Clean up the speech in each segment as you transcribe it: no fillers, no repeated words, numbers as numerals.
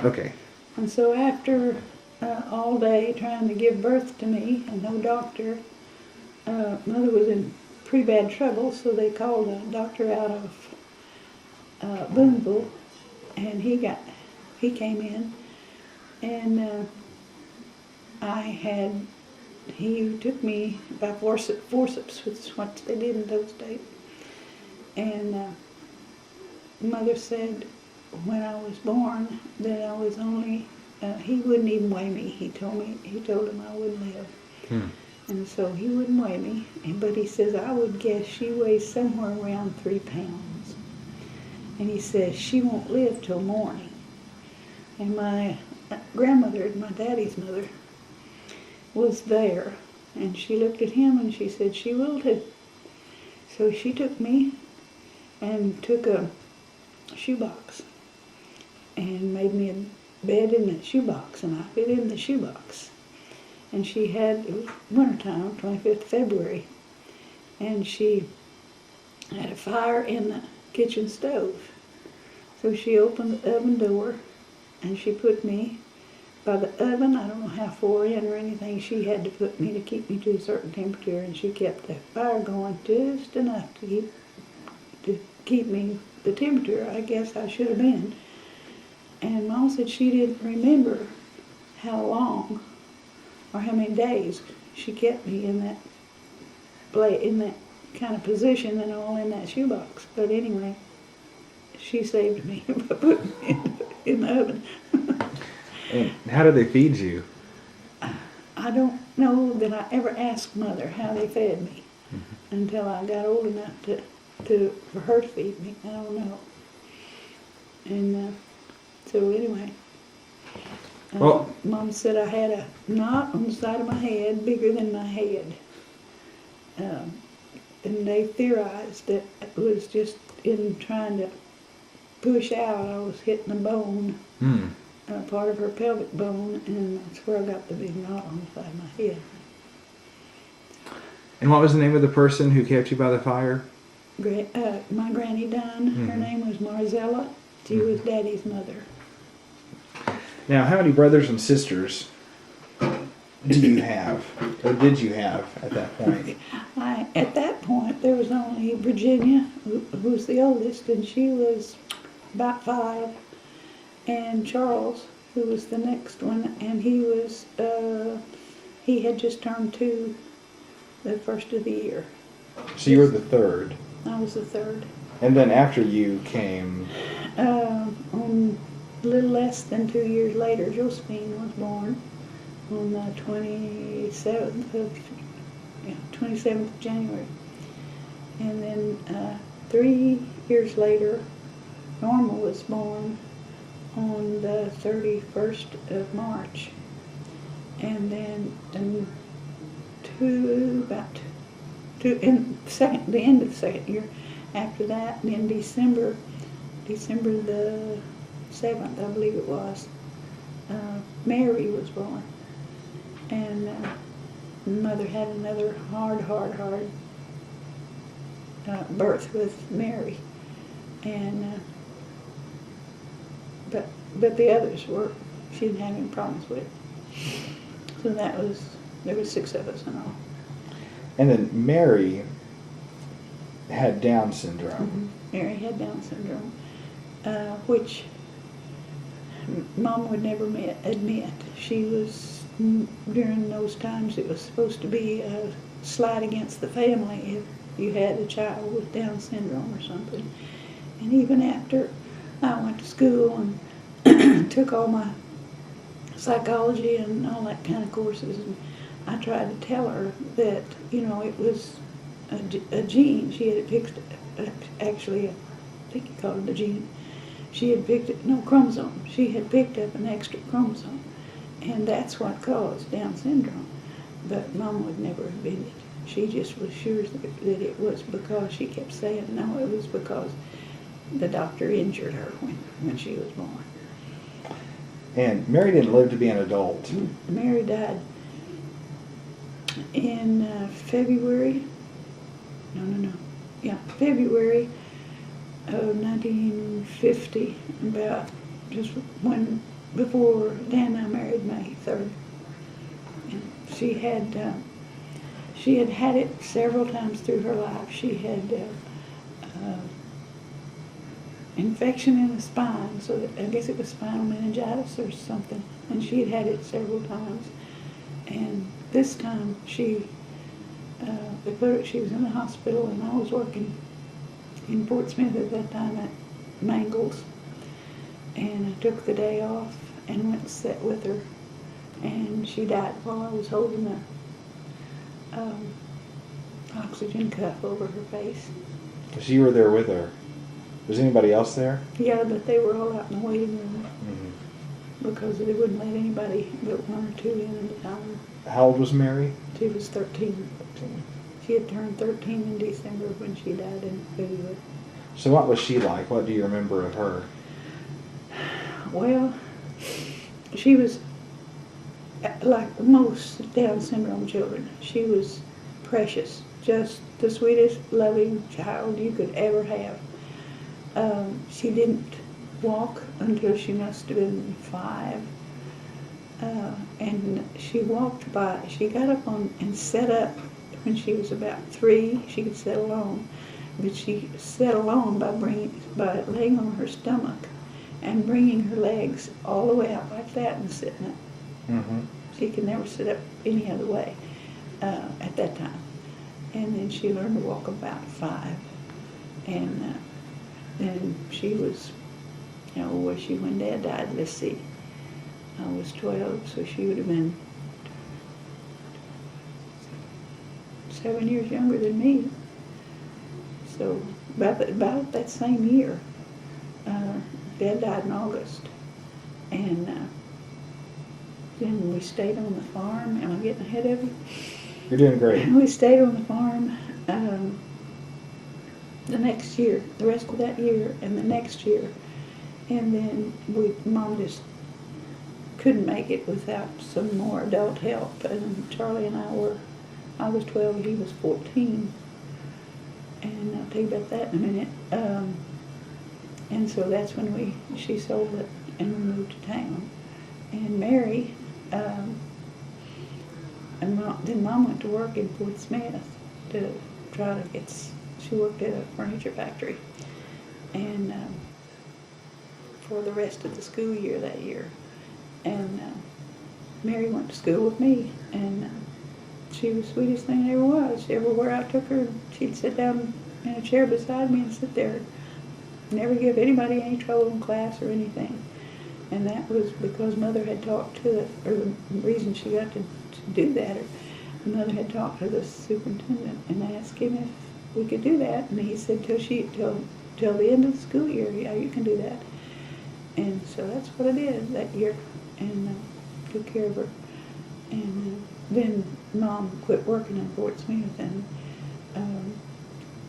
Okay. And so after all day trying to give birth to me and no doctor, mother was in pretty bad trouble, so they called a doctor out of Boonville, and he came in, and he took me by forceps, which is what they did in those days. And mother said when I was born that I was only, he wouldn't even weigh me. He told him I wouldn't live. And so he wouldn't weigh me, but he says, I would guess she weighs somewhere around 3 pounds. And he says, she won't live till morning. And my grandmother, my daddy's mother, was there, and she looked at him and she said, she will too. So she took me and took a shoebox and made me a bed in that shoebox, and I fit in the shoebox. And she had, it was wintertime, 25th of February, and she had a fire in the kitchen stove. So she opened the oven door and she put me by the oven. I don't know how far in or anything. She had to put me to keep me to a certain temperature, and she kept the fire going just enough to keep me the temperature I guess I should have been. And Mom said she didn't remember how long or how many days she kept me in that kind of position and all in that shoebox. But anyway, she saved me by putting me in the oven. And how did they feed you? I don't know that I ever asked Mother how they fed me until I got old enough for her to feed me. I don't know. And so anyway, Well, Mom said I had a knot on the side of my head bigger than my head. And they theorized that it was just in trying to push out, I was hitting a bone. Part of her pelvic bone, and that's where I got the big knot on the side of my head. And what was the name of the person who kept you by the fire? My granny Dunn, her name was Marzella. She was Daddy's mother. Now, how many brothers and sisters do you have, or did you have at that point? At that point, there was only Virginia, who was the oldest, and she was about 5. And Charles, who was the next one, and he had just turned 2 the first of the year. So you were the third. I was the third. And then after you came... On a little less than 2 years later, Josephine was born on the 27th of January. And then 3 years later, Norma was born on the 31st of March. And then the end of the second year after that, and in December the 7th, I believe it was, Mary was born. And Mother had another hard birth with Mary. And but the others she didn't have any problems with. So there was 6 of us in all. And then Mary had Down syndrome. Mary had Down syndrome, which Mom would never admit. She was, during those times, it was supposed to be a slight against the family if you had a child with Down syndrome or something. And even after I went to school and took all my psychology and all that kind of courses, and I tried to tell her that, it was a gene. She had picked, actually, I think you called it a gene. She had picked it, no, chromosome. She had picked up an extra chromosome, and that's what caused Down syndrome. But Mom would never admit it. She just was sure that it was because she kept saying, no, it was because the doctor injured her when she was born. And Mary didn't live to be an adult. Mary died in February of 1950, about just when before Dan and I married May 3rd. And she had had it several times through her life. She had infection in the spine, so that, I guess it was spinal meningitis or something, and she had had it several times. And this time she was in the hospital, and I was working in Fort Smith at that time at Mangles, and I took the day off and went and sat with her, and she died while I was holding the oxygen cuff over her face. So you were there with her. Was anybody else there? Yeah, but they were all out in the waiting room because they wouldn't let anybody but one or two in at a time. How old was Mary? She was 13. 13. She had turned 13 in December when she died in February. So what was she like? What do you remember of her? Well, she was like most Down syndrome children. She was precious, just the sweetest, loving child you could ever have. She didn't walk until she must have been 5. And she got up on and sat up when she was about 3. She could sit alone. But she sat alone by laying on her stomach and bringing her legs all the way out like that and sitting up. Mm-hmm. She could never sit up any other way at that time. And then she learned to walk about 5. And then she was, how old was she when Dad died? Let's see. I was 12, so she would have been 7 years younger than me. So about that same year, Dad died in August. And then we stayed on the farm. Am I getting ahead of you? You're doing great. We stayed on the farm the next year, the rest of that year and the next year. And then Mom just couldn't make it without some more adult help. And Charlie and I was 12, he was 14. And I'll tell you about that in a minute. And so that's when she sold it and we moved to town. And Mary, then Mom went to work in Fort Smith to try to she worked at a furniture factory. And for the rest of the school year that year. And Mary went to school with me, and she was the sweetest thing there was. Everywhere I took her, she'd sit down in a chair beside me and sit there. Never give anybody any trouble in class or anything. And that was because Mother had talked to the reason she got to do that, Mother had talked to the superintendent and asked him if we could do that. And he said, till the end of the school year, yeah, you can do that. And so that's what I did that year, and took care of her. And then Mom quit working in Fort Smith and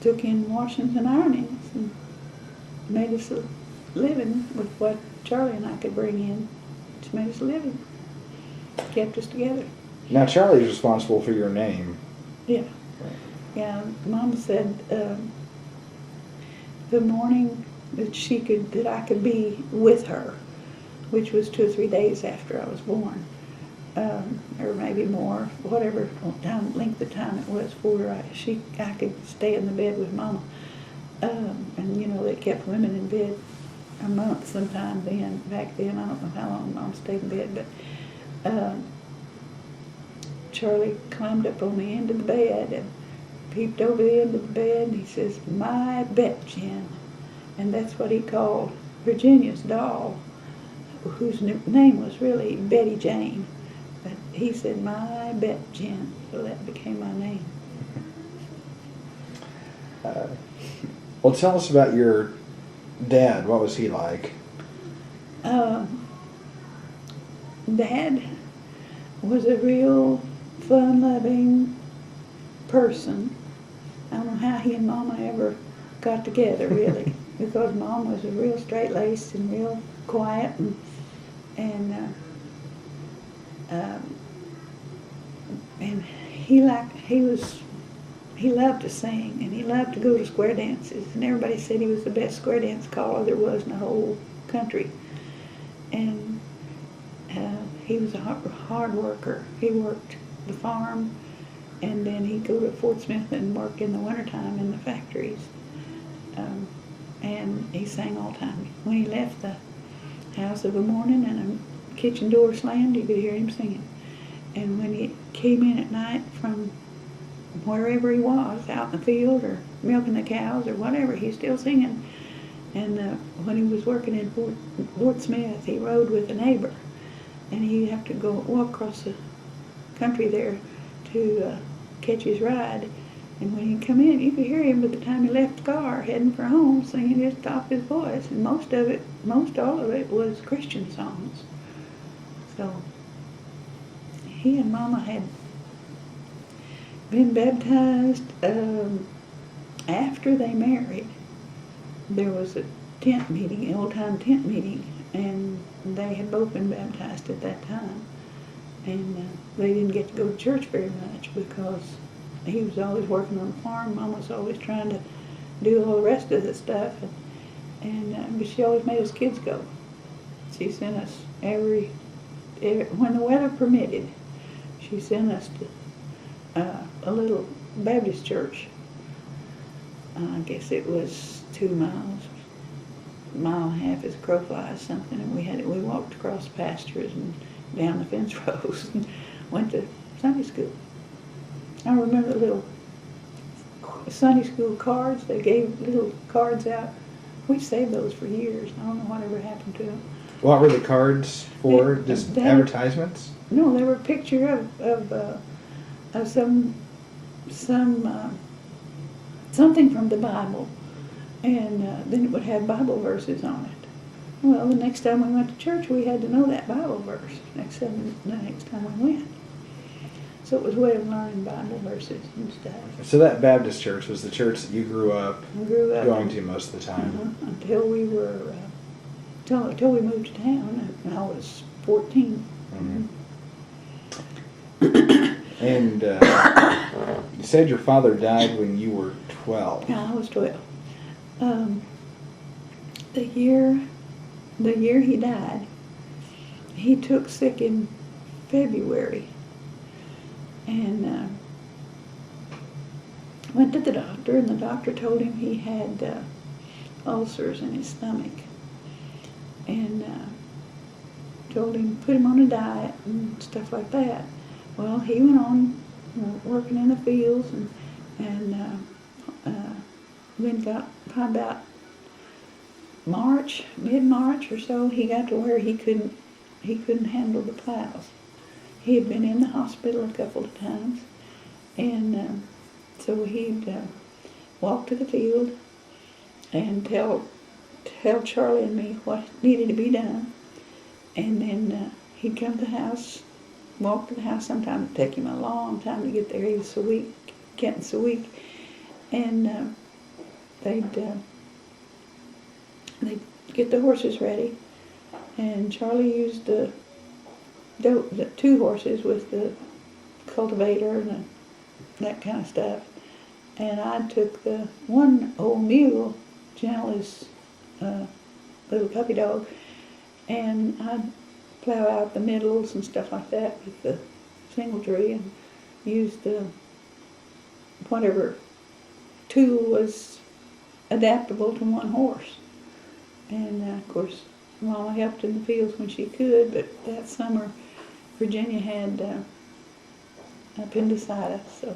took in washings and ironings and made us a living with what Charlie and I could bring in. She made us a living, kept us together. Now Charlie's responsible for your name. Yeah. Yeah, Mom said the morning that I could be with her, which was 2 or 3 days after I was born, or maybe more, whatever length of time it was for her, I could stay in the bed with Mama. And you know, they kept women in bed a month sometime then. Back then, I don't know how long Mom stayed in bed, but Charlie climbed up on the end of the bed and peeped over the end of the bed, and he says, "My Bet-Jen." And that's what he called Virginia's doll, whose name was really Betty Jane. But he said, "My Bet-Jen," so that became my name. Well, tell us about your dad. What was he like? Dad was a real fun-loving person. I don't know how he and Mama ever got together, really, because Mom was a real straight-laced and real quiet, and he loved to sing, and he loved to go to square dances, and everybody said he was the best square dance caller there was in the whole country. And he was a hard worker. He worked the farm, and then he'd go to Fort Smith and work in the wintertime in the factories. And he sang all the time. When he left the house of a morning and a kitchen door slammed, you could hear him singing. And when he came in at night from wherever he was, out in the field or milking the cows or whatever, he's still singing. And when he was working in Fort Smith, he rode with a neighbor, and he'd have to go walk across the country there to catch his ride. And when he'd come in, you could hear him by the time he left the car, heading for home, singing his top of his voice. And most all of it was Christian songs. So he and Mama had been baptized after they married. There was a tent meeting, an old-time tent meeting, and they had both been baptized at that time. And they didn't get to go to church very much because he was always working on the farm. Mom was always trying to do all the rest of the stuff, but she always made us kids go. She sent us every when the weather permitted. She sent us to a little Baptist church. I guess it was 2 miles, a mile and a half as a crow flies, something. And we walked across pastures and down the fence rows and went to Sunday school. I remember the little Sunday school cards. They gave little cards out. We saved those for years. I don't know whatever happened to them. What were the cards for? Just advertisements? No, they were a picture of something from the Bible, and then it would have Bible verses on it. Well, the next time we went to church, we had to know that Bible verse the next time we went. So it was a way of learning Bible verses and stuff. So that Baptist church was the church that you grew up going to most of the time? Until we were, until we moved to town, and I was 14. Mm-hmm. And you said your father died when you were 12. Yeah, I was 12. The year he died, he took sick in February, and went to the doctor, and the doctor told him he had ulcers in his stomach, and told him put him on a diet and stuff like that. Well, he went on working in the fields, and then got probably about mid-March or so, he got to where he couldn't handle the plows. He had been in the hospital a couple of times, and so he'd walk to the field and tell Charlie and me what needed to be done, and then he'd come to the house, walk to the house. Sometimes it'd take him a long time to get there. He was so weak, getting so weak, and they'd get the horses ready, and Charlie used the 2 horses with the cultivator and that kind of stuff, and I took the one old mule, gentle as a little puppy dog, and I'd plow out the middles and stuff like that with the singletree, and use the whatever tool was adaptable to one horse. And of course, Mama helped in the fields when she could, but that summer Virginia had appendicitis, so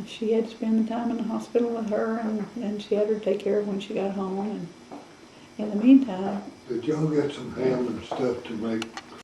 she had to spend the time in the hospital with her, and she had her take care of when she got home. And in the meantime, did y'all get some ham and stuff to make